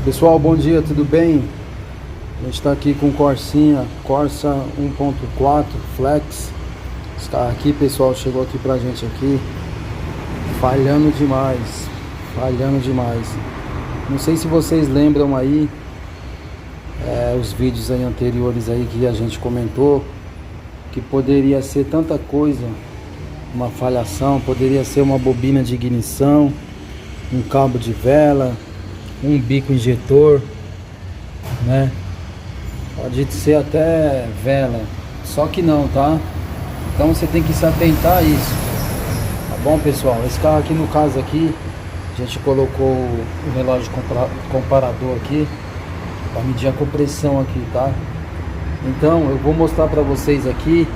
Pessoal, bom dia, tudo bem? A gente está aqui com o Corsinha, Corsa 1.4 Flex. Esse carro aqui, pessoal, chegou aqui pra gente aqui, falhando demais. Não sei se vocês lembram aí, os vídeos aí anteriores aí que a gente comentou, que poderia ser tanta coisa, uma falhação, poderia ser uma bobina de ignição, um cabo de vela, um bico injetor, né? Pode ser até vela, só que não, tá? Então você tem que se atentar a isso, tá bom, pessoal? Esse carro aqui, no caso aqui, a gente colocou o relógio comparador aqui para medir a compressão aqui, tá? Então eu vou mostrar para vocês aqui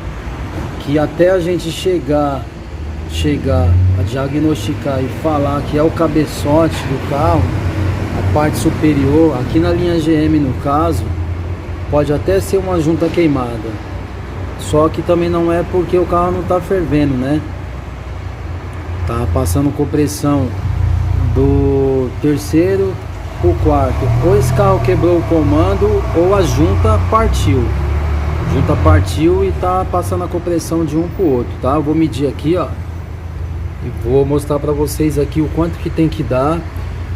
que até a gente chegar a diagnosticar e falar que é o cabeçote do carro, a parte superior, aqui na linha GM no caso, pode até ser uma junta queimada, só que também não é porque o carro não tá fervendo, né? Tá passando compressão do terceiro pro quarto, ou esse carro quebrou o comando ou a junta partiu. Junta partiu e tá passando a compressão de um pro outro, tá? Eu vou medir aqui, ó, e vou mostrar para vocês aqui o quanto que tem que dar.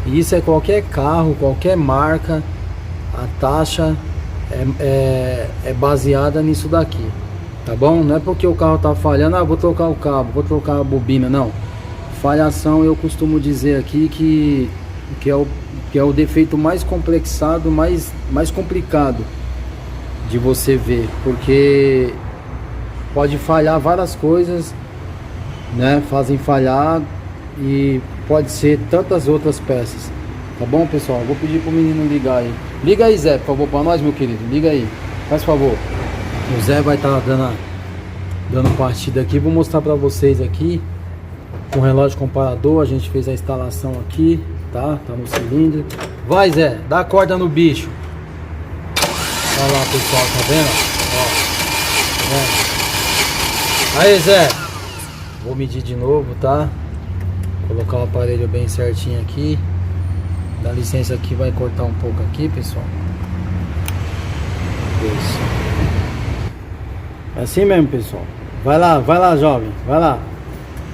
E isso é qualquer carro, qualquer marca, a taxa é baseada nisso daqui, tá bom? Não é porque o carro tá falhando, vou trocar o cabo, vou trocar a bobina, não. Falhação, eu costumo dizer aqui que é o defeito mais complexado, mais complicado de você ver, porque pode falhar várias coisas, né? Fazem falhar e pode ser tantas outras peças, tá bom, pessoal? Vou pedir pro menino ligar aí. Liga aí, Zé, por favor, pra nós, meu querido. Liga aí, faz favor. O Zé vai estar dando partida aqui. Vou mostrar pra vocês aqui com o relógio comparador. A gente fez a instalação aqui, tá? Tá no cilindro. Vai, Zé, dá a corda no bicho. Olha lá, pessoal, tá vendo? Ó, aí, Zé. Vou medir de novo, tá? Colocar o aparelho bem certinho aqui. Dá licença aqui, vai cortar um pouco aqui, pessoal. Isso. É assim mesmo, pessoal. Vai lá, jovem, vai lá.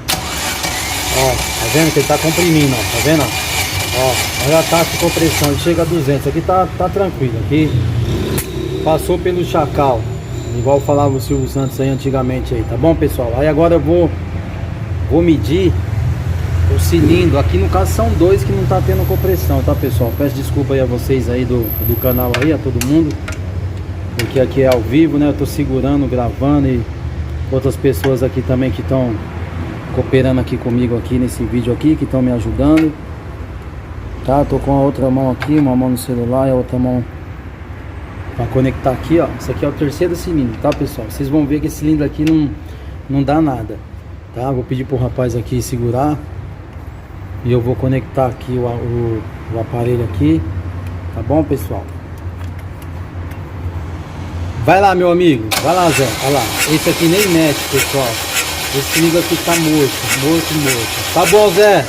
Ó, tá vendo que ele tá comprimindo, ó, tá vendo? Ó, olha a taxa de compressão, ele chega a 200. Aqui tá tranquilo, aqui passou pelo chacal, igual falava o Silvio Santos aí antigamente aí, tá bom, pessoal? Aí agora eu vou medir o cilindro. Aqui no caso são dois que não tá tendo compressão, tá, pessoal? Peço desculpa aí a vocês aí do canal aí, a todo mundo, porque aqui é ao vivo, né? Eu tô segurando, gravando, e outras pessoas aqui também que estão cooperando aqui comigo aqui nesse vídeo aqui, que estão me ajudando, tá? Tô com a outra mão aqui, uma mão no celular e a outra mão para conectar aqui, ó. Esse aqui é o terceiro cilindro, tá, pessoal? Vocês vão ver que esse cilindro aqui não dá nada, tá? Vou pedir pro rapaz aqui segurar e eu vou conectar aqui o aparelho aqui, tá bom, pessoal? Vai lá, meu amigo, vai lá, Zé, vai lá. Esse aqui nem mexe, pessoal. Esse cilindro aqui tá morto. Tá bom, Zé?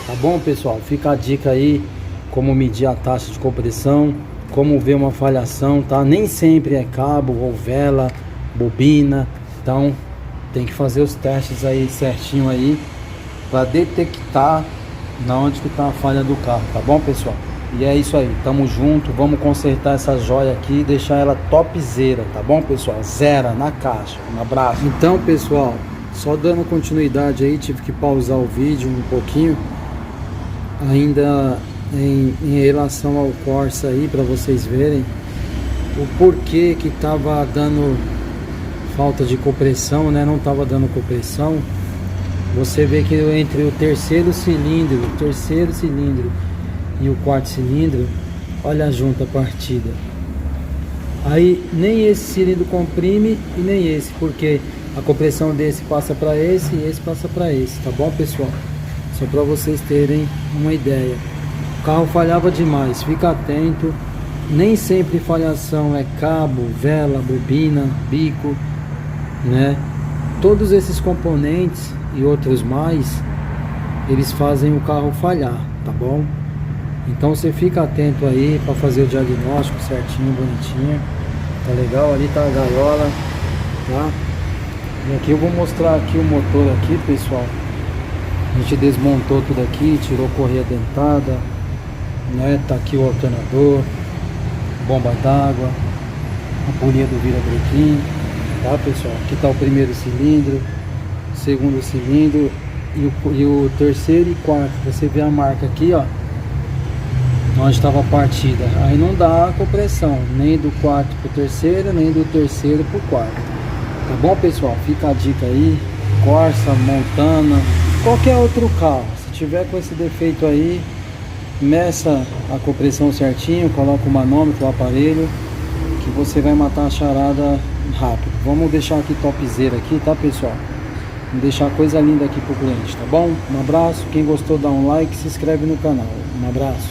Tá bom, pessoal? Fica a dica aí, como medir a taxa de compressão, como ver uma falhação, tá? Nem sempre é cabo ou vela, bobina. Então tem que fazer os testes aí certinho aí para detectar na onde que tá a falha do carro, tá bom, pessoal? E é isso aí, tamo junto, vamos consertar essa joia aqui e deixar ela topzera, tá bom, pessoal? Zero na caixa. Um abraço. Então, pessoal, só dando continuidade aí, tive que pausar o vídeo um pouquinho ainda em relação ao Corsa aí, para vocês verem o porquê que tava dando falta de compressão, né? Não tava dando compressão. Você vê que entre o terceiro cilindro e o quarto cilindro, olha a junta partida. Aí nem esse cilindro comprime e nem esse, porque a compressão desse passa para esse e esse passa para esse, tá bom, pessoal? Só para vocês terem uma ideia. O carro falhava demais, fica atento. Nem sempre falhação é cabo, vela, bobina, bico, né? Todos esses componentes e outros mais, eles fazem o carro falhar, tá bom? Então você fica atento aí para fazer o diagnóstico certinho, bonitinho. Tá legal? Ali tá a gaiola, tá? E aqui eu vou mostrar aqui o motor aqui, pessoal. A gente desmontou tudo aqui, tirou correia dentada, né? Tá aqui o alternador, bomba d'água, a polia do virabrequim, tá, pessoal? Aqui tá o primeiro cilindro, segundo cilindro e o terceiro e quarto. Você vê a marca aqui, ó, onde estava a partida. Aí não dá a compressão, nem do quarto pro terceiro, nem do terceiro pro quarto. Tá bom, pessoal? Fica a dica aí. Corsa, Montana, qualquer outro carro, se tiver com esse defeito aí, meça a compressão certinho, coloca o manômetro, o aparelho, que você vai matar a charada rápido. Vamos deixar aqui topzera aqui, tá, pessoal? Vamos deixar coisa linda aqui pro cliente, tá bom? Um abraço, quem gostou dá um like, se inscreve no canal. Um abraço.